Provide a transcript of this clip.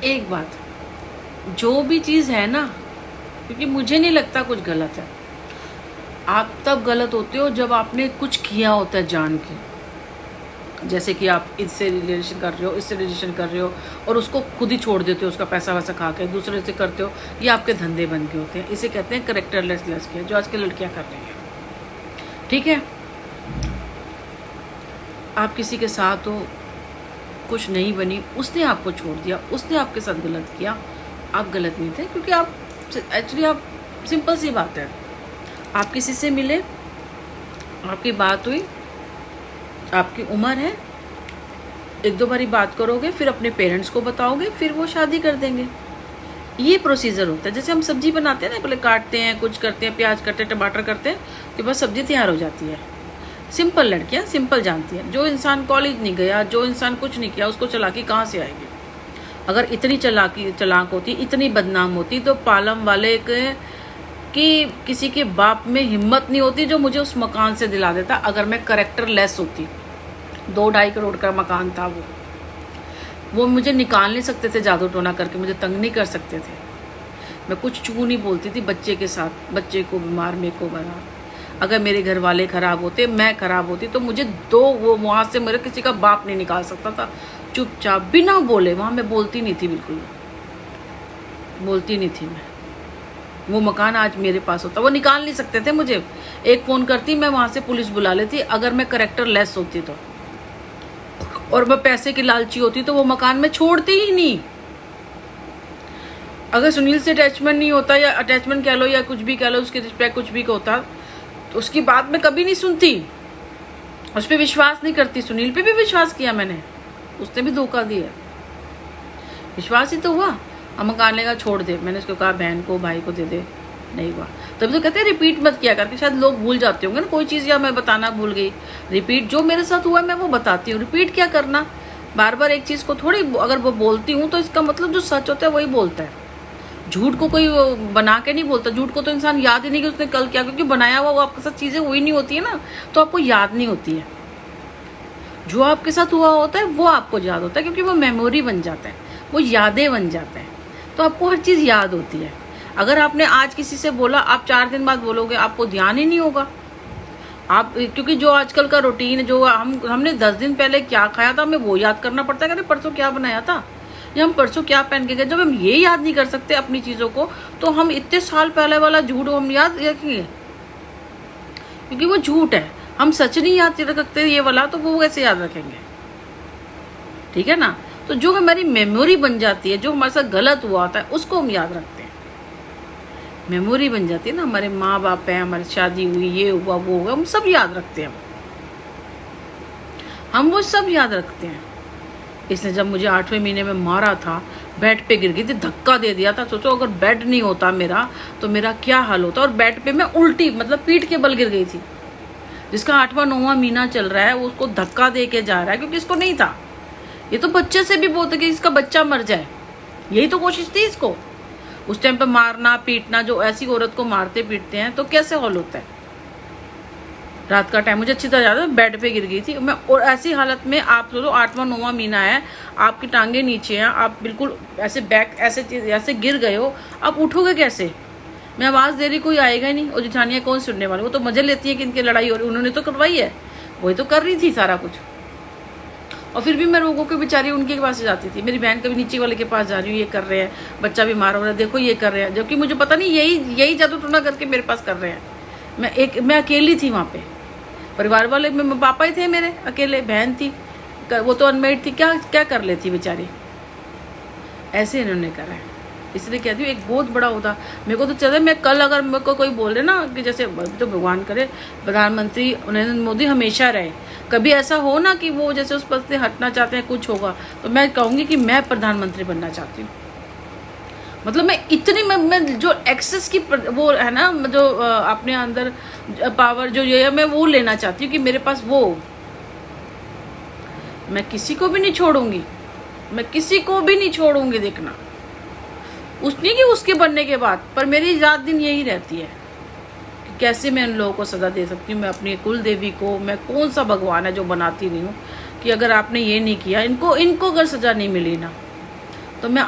एक बात, जो भी चीज़ है ना, क्योंकि मुझे नहीं लगता कुछ गलत है। आप तब गलत होते हो जब आपने कुछ किया होता है जान के, जैसे कि आप इससे रिलेशन कर रहे हो, इससे रिलेशन कर रहे हो और उसको खुद ही छोड़ देते हो, उसका पैसा वैसा खा के दूसरे से करते हो, ये आपके धंधे बन के होते हैं। इसे कहते हैं करेक्टरलेस लड़कियाँ, जो आजकल लड़कियाँ कर रही हैं। ठीक है, आप किसी के साथ हो, कुछ नहीं बनी, उसने आपको छोड़ दिया, उसने आपके साथ गलत किया, आप गलत नहीं थे, क्योंकि आप एक्चुअली आप सिंपल सी बात है, आप किसी से मिले, आपकी बात हुई, आपकी उम्र है, एक दो बारी बात करोगे, फिर अपने पेरेंट्स को बताओगे, फिर वो शादी कर देंगे। ये प्रोसीजर होता है। जैसे हम सब्जी बनाते हैं ना, पहले काटते हैं, कुछ करते हैं, प्याज करते हैं, टमाटर करते हैं, तो बस सब्जी तैयार हो जाती है। सिंपल लड़कियां सिंपल जानती हैं। जो इंसान कॉलेज नहीं गया, जो इंसान कुछ नहीं किया, उसको चालाकी कहाँ से आएगी? अगर इतनी चालाक होती, इतनी बदनाम होती, तो पालम वाले कि किसी के बाप में हिम्मत नहीं होती जो मुझे उस मकान से दिला देता। अगर मैं करेक्टर लेस होती, 2-2.5 करोड़ का मकान था वो मुझे निकाल नहीं सकते थे जादू टोना करके, मुझे तंग नहीं कर सकते थे। मैं कुछ चू नहीं बोलती थी बच्चे के साथ, बच्चे को बीमार, मेरे को बना। अगर मेरे घर वाले ख़राब होते, मैं ख़राब होती, तो मुझे वो वहाँ से मेरे किसी का बाप नहीं निकाल सकता था। चुपचाप बिना बोले, वहाँ मैं बोलती नहीं थी, बिल्कुल बोलती नहीं थी मैं। वो मकान आज मेरे पास होता, वो निकाल नहीं सकते थे मुझे। एक फ़ोन करती, मैं वहाँ से पुलिस बुला लेती। अगर मैं करेक्टर लेस होती तो, और मैं पैसे की लालची होती, तो वो मकान में छोड़ती ही नहीं। अगर सुनील से अटैचमेंट नहीं होता, या अटैचमेंट कह लो या कुछ भी कह लो, उसकी रिस्पेक्ट कुछ भी होता, तो उसकी बात मैं कभी नहीं सुनती, उस पर विश्वास नहीं करती। सुनील पे भी विश्वास किया मैंने, उसने भी धोखा दिया, विश्वास ही तो हुआ। अब मकान लेगा, छोड़ दे, मैंने उसको कहा बहन को, भाई को दे दे, नहीं हुआ। तभी तो कहते हैं रिपीट मत किया करके, शायद लोग भूल जाते होंगे ना कोई चीज़, या मैं बताना भूल गई। रिपीट जो मेरे साथ हुआ मैं वो बताती हूँ, रिपीट क्या करना। बार बार एक चीज़ को थोड़ी, अगर वो बोलती हूँ तो इसका मतलब जो सच होता है वही बोलता है। झूठ को कोई बना के नहीं बोलता। झूठ को तो इंसान याद ही नहीं कि उसने कल क्या, क्योंकि बनाया हुआ वो आपके साथ चीज़ें हुई नहीं होती है ना, तो आपको याद नहीं होती है। जो आपके साथ हुआ होता है वो आपको याद होता है, क्योंकि वो मेमोरी बन जाता है, वो यादें बन जाते हैं, तो आपको हर चीज़ याद होती है। अगर आपने आज किसी से बोला, आप 4 दिन बाद बोलोगे, आपको ध्यान ही नहीं होगा। आप, क्योंकि जो आजकल का रूटीन, जो हमने 10 दिन पहले क्या खाया था, हमें वो याद करना पड़ता है। अरे परसों क्या बनाया था, या हम परसों क्या पहन के गए। जब हम ये याद नहीं कर सकते अपनी चीज़ों को, तो हम इतने साल पहले वाला झूठ हम याद रखेंगे, क्योंकि वो झूठ है। हम सच नहीं याद रख सकते ये वाला, तो वो कैसे याद रखेंगे? ठीक है ना। तो जो हमारी मेमोरी बन जाती है, जो हमारे साथ गलत हुआ होता है, उसको हम याद रखते हैं। मेमोरी बन जाती है ना, हमारे माँ बाप है, हमारी शादी हुई, ये हुआ, वो हुआ, हम सब याद रखते हैं। हम वो सब याद रखते हैं। इसने जब मुझे 8वें महीने में मारा था, बेड पे गिर गई थी, धक्का दे दिया था। सोचो अगर बेड नहीं होता मेरा, तो मेरा क्या हाल होता। और बेड पे मैं उल्टी, मतलब पीठ के बल गिर गई थी। जिसका 8वां-9वां महीना चल रहा है, वो उसको धक्का दे के जा रहा है, क्योंकि इसको नहीं था। ये तो बच्चे से भी बोलते कि इसका बच्चा मर जाए, यही तो कोशिश थी इसको। उस टाइम पे मारना पीटना, जो ऐसी औरत को मारते पीटते हैं तो कैसे हॉल होता है। रात का टाइम, मुझे अच्छी तरह याद है, बेड पे गिर गई थी मैं। और ऐसी हालत में, आप सोचो 8वां-9वां महीना है, आपकी टांगे नीचे हैं, आप बिल्कुल ऐसे बैक ऐसे गिर गए हो, आप उठोगे कैसे? मैं आवाज़ दे रही, कोई आएगा ही नहीं। और जिठानियाँ कौन सुनने वाले, वो तो मजे लेती है कि इनकी लड़ाई हो रही, उन्होंने तो करवाई है, वही तो कर रही थी सारा कुछ। और फिर भी मैं लोगों के बेचारी उनके पास जाती थी। मेरी बहन कभी नीचे वाले के पास जा रही हूँ, ये कर रहे हैं, बच्चा बीमार हो रहा है, देखो ये कर रहे हैं, जबकि मुझे पता नहीं यही जादू टोना करके मेरे पास कर रहे हैं। मैं अकेली थी वहाँ पे, परिवार वाले में पापा ही थे मेरे, अकेले बहन थी, वो तो अनमेरिड थी, क्या क्या कर लेती बेचारी। ऐसे इन्होंने करा है। इसलिए कहती हूँ एक बहुत बड़ा होता मेरे को तो चले। मैं कल अगर मेरे को कोई बोल रहे ना कि जैसे, तो भगवान करे प्रधानमंत्री नरेंद्र मोदी हमेशा रहे, कभी ऐसा हो ना कि वो जैसे उस पद से हटना चाहते हैं, कुछ होगा, तो मैं कहूँगी कि मैं प्रधानमंत्री बनना चाहती हूँ। मतलब मैं इतनी, मैं जो एक्सेस की वो है ना, जो अपने अंदर पावर जो ये है, मैं वो लेना चाहती हूँ कि मेरे पास वो, मैं किसी को भी नहीं छोड़ूंगी, मैं किसी को भी नहीं छोड़ूंगी। देखना उसने कि उसके बनने के बाद, पर मेरी रात दिन यही रहती है कि कैसे मैं इन लोगों को सजा दे सकती हूँ। मैं अपनी कुल देवी को, मैं कौन सा भगवान है जो बनाती नहीं हूँ कि अगर आपने ये नहीं किया, इनको अगर सजा नहीं मिली ना, तो मैं